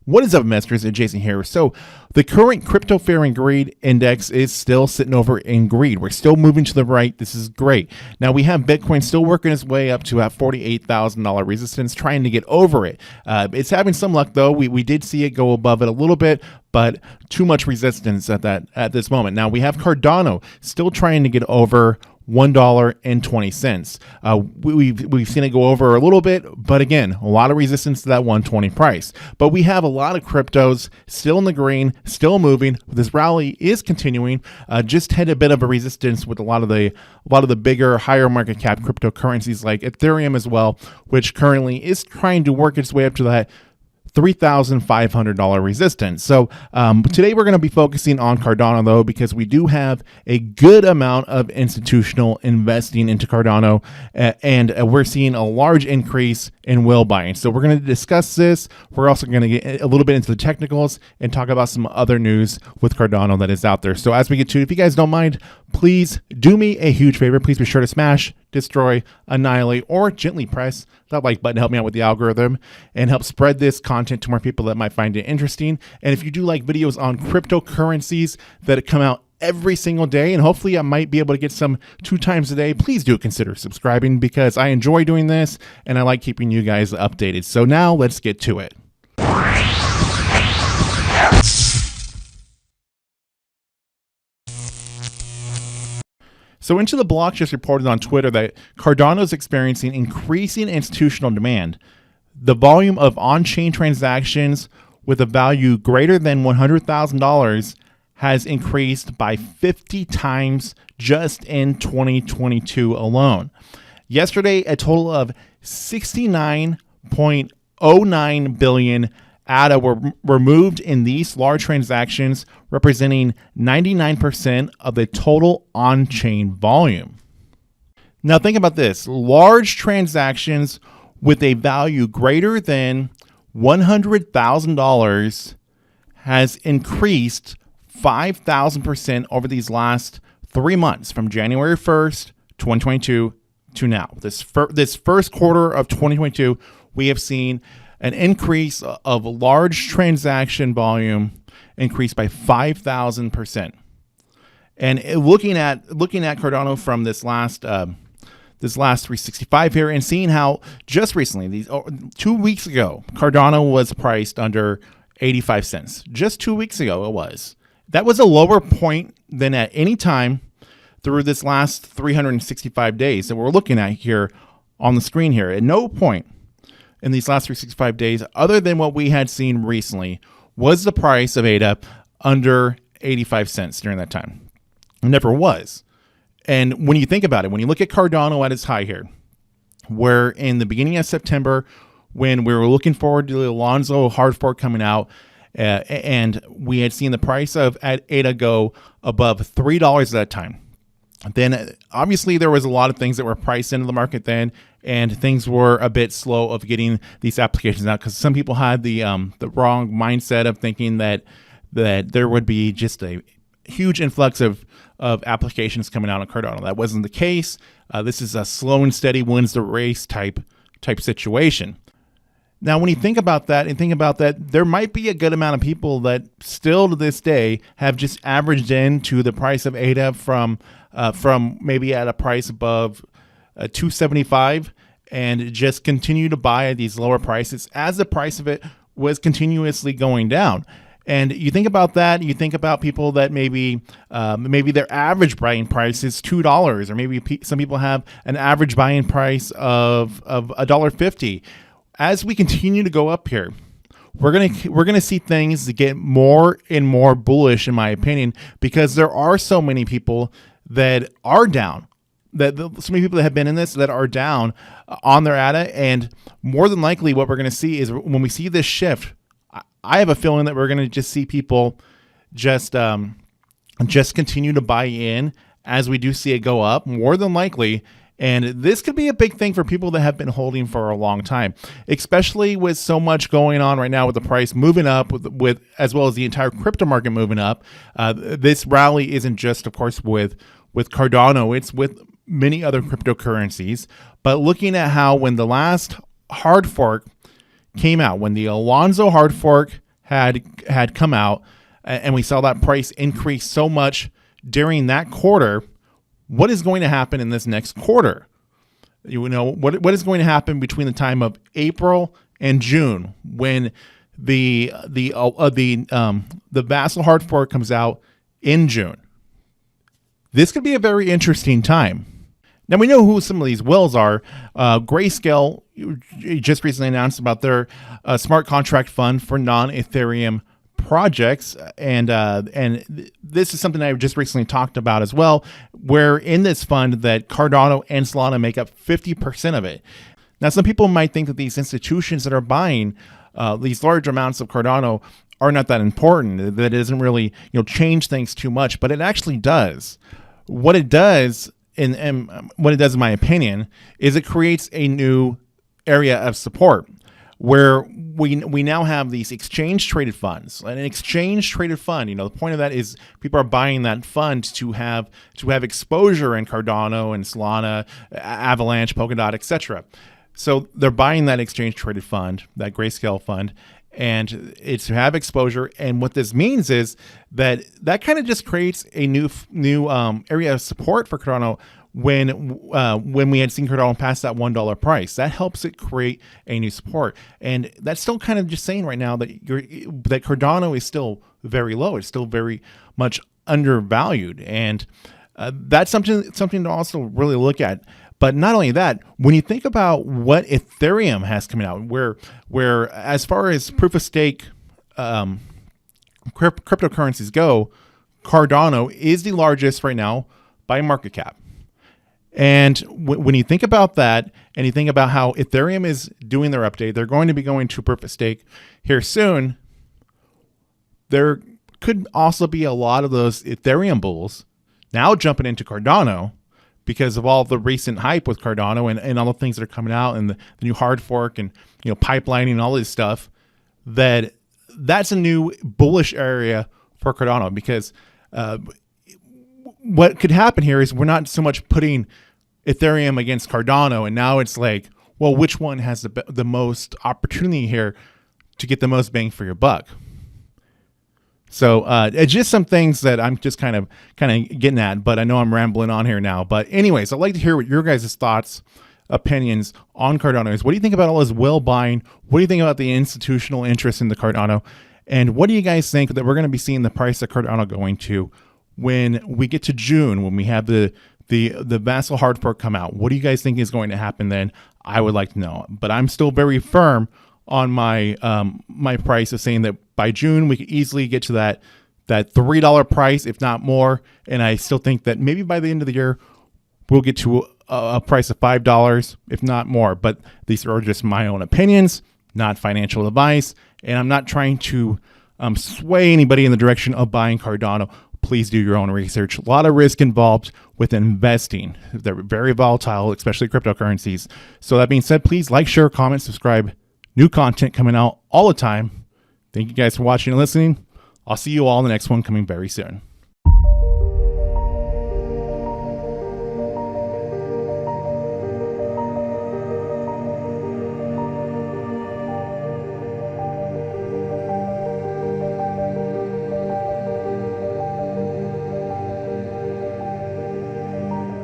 What is up, investors? It's Jason here. So the current crypto fear and greed index is still sitting over in greed. We're still moving to the right. This is great. Now we have Bitcoin still working its way up to a $48,000 resistance, trying to get over it. It's having some luck though. We did see it go above it a little bit, but too much resistance at this moment. Now we have Cardano still trying to get over $1.20. We've seen it go over a little bit, but again, a lot of resistance to that 120 price. But we have a lot of cryptos still in the green, still moving. This rally is continuing. Just had a bit of a resistance with a lot of the bigger, higher market cap cryptocurrencies like Ethereum as well, which currently is trying to work its way up to that $3,500 resistance. So today we're going to be focusing on Cardano though, because we do have a good amount of institutional investing into Cardano, and we're seeing a large increase in whale buying. So we're going to discuss this. We're also going to get a little bit into the technicals and talk about some other news with Cardano that is out there. So as we get to it, if you guys don't mind, please do me a huge favor. Please be sure to smash, destroy, annihilate, or gently press that like button to help me out with the algorithm and help spread this content to more people that might find it interesting. And if you do like videos on cryptocurrencies that come out every single day, and hopefully I might be able to get some 2 times a day, please do consider subscribing, because I enjoy doing this and I like keeping you guys updated. So now let's get to it. So Into the Block just reported on Twitter that Cardano is experiencing increasing institutional demand. The volume of on-chain transactions with a value greater than $100,000 has increased by 50 times just in 2022 alone. Yesterday, a total of 69.09 billion ADA were moved in these large transactions, representing 99% of the total on-chain volume. Now think about this. Large transactions with a value greater than $100,000 has increased 5,000% over these last 3 months, from January 1st, 2022 to now. This first quarter of 2022, we have seen an increase of large transaction volume increased by 5,000%. And looking at Cardano from this last 365 here, and seeing how just recently, 2 weeks ago, Cardano was priced under 85 cents. Just 2 weeks ago it was. That was a lower point than at any time through this last 365 days that we're looking at here on the screen here. At no point in these last 365 days, other than what we had seen recently, was the price of ADA under 85 cents during that time. It never was. And when you think about it, when you look at Cardano at its high here, where in the beginning of September, when we were looking forward to the Alonzo hard fork coming out, and we had seen the price of ADA go above $3 at that time, then obviously there was a lot of things that were priced into the market then, and things were a bit slow of getting these applications out, because some people had the wrong mindset of thinking that there would be just a huge influx of applications coming out on Cardano. That wasn't the case. This is a slow and steady wins the race type situation. Now, when you think about that, there might be a good amount of people that still to this day have just averaged into the price of ADA from maybe at a price above 275 and just continue to buy at these lower prices as the price of it was continuously going down. And you think about that, you think about people that maybe their average buying price is $2, or maybe some people have an average buying price of $1.50. As we continue to go up here, we're gonna see things get more and more bullish, in my opinion, because there are so many people that are down. So many people that have been in this that are down on their ADA, and more than likely, what we're gonna see is when we see this shift, I have a feeling that we're gonna just see people just continue to buy in as we do see it go up, more than likely. And this could be a big thing for people that have been holding for a long time, especially with so much going on right now with the price moving up, with as well as the entire crypto market moving up. This rally isn't just, of course, with Cardano, it's with many other cryptocurrencies. But looking at how when the last hard fork came out, when the Alonzo hard fork had come out, and we saw that price increase so much during that quarter. What is going to happen in this next quarter? What is going to happen between the time of April and June when the Vassal hard fork comes out in June? This could be a very interesting time. Now, we know who some of these whales are. Grayscale just recently announced about their smart contract fund for non-Ethereum projects. And this is something I've just recently talked about as well, where in this fund that Cardano and Solana make up 50% of it. Now, some people might think that these institutions that are buying these large amounts of Cardano are not that important, that it doesn't really change things too much, but it actually does. What it does, and what it does, in my opinion, is it creates a new area of support where we now have these exchange traded funds. An exchange traded fund, the point of that is people are buying that fund to have exposure in Cardano and Solana, Avalanche, Polkadot, etc. So they're buying that exchange traded fund, that Grayscale fund, and it's to have exposure. And what this means is that kind of just creates a new area of support for Cardano when we had seen Cardano pass that $1 price. That helps it create a new support. And that's still kind of just saying right now that Cardano is still very low. It's still very much undervalued. And that's something to also really look at. But not only that, when you think about what Ethereum has coming out, where as far as proof of stake cryptocurrencies go, Cardano is the largest right now by market cap. And when you think about that, and you think about how Ethereum is doing their update, they're going to be going to proof of stake here soon. There could also be a lot of those Ethereum bulls now jumping into Cardano, because of all the recent hype with Cardano and all the things that are coming out, and the new hard fork, and pipelining and all this stuff, that's a new bullish area for Cardano. Because what could happen here is we're not so much putting Ethereum against Cardano, and now it's like, well, which one has the most opportunity here to get the most bang for your buck? So it's just some things that I'm just kind of getting at, but I know I'm rambling on here now. But anyways, I'd like to hear what your guys' thoughts, opinions on Cardano is. What do you think about all this whale buying? What do you think about the institutional interest in the Cardano? And what do you guys think that we're going to be seeing the price of Cardano going to when we get to June, when we have the Vassal hard fork come out? What do you guys think is going to happen then? I would like to know. But I'm still very firm on my my price of saying that by June we could easily get to that $3 price, if not more. And I still think that maybe by the end of the year we'll get to a price of $5, if not more. But these are just my own opinions, not financial advice, and I'm not trying to sway anybody in the direction of buying Cardano. Please do your own research. A lot of risk involved with investing. They're very volatile, especially cryptocurrencies. So that being said, please like, share, comment, subscribe. New content coming out all the time. Thank you guys for watching and listening. I'll see you all in the next one coming very soon.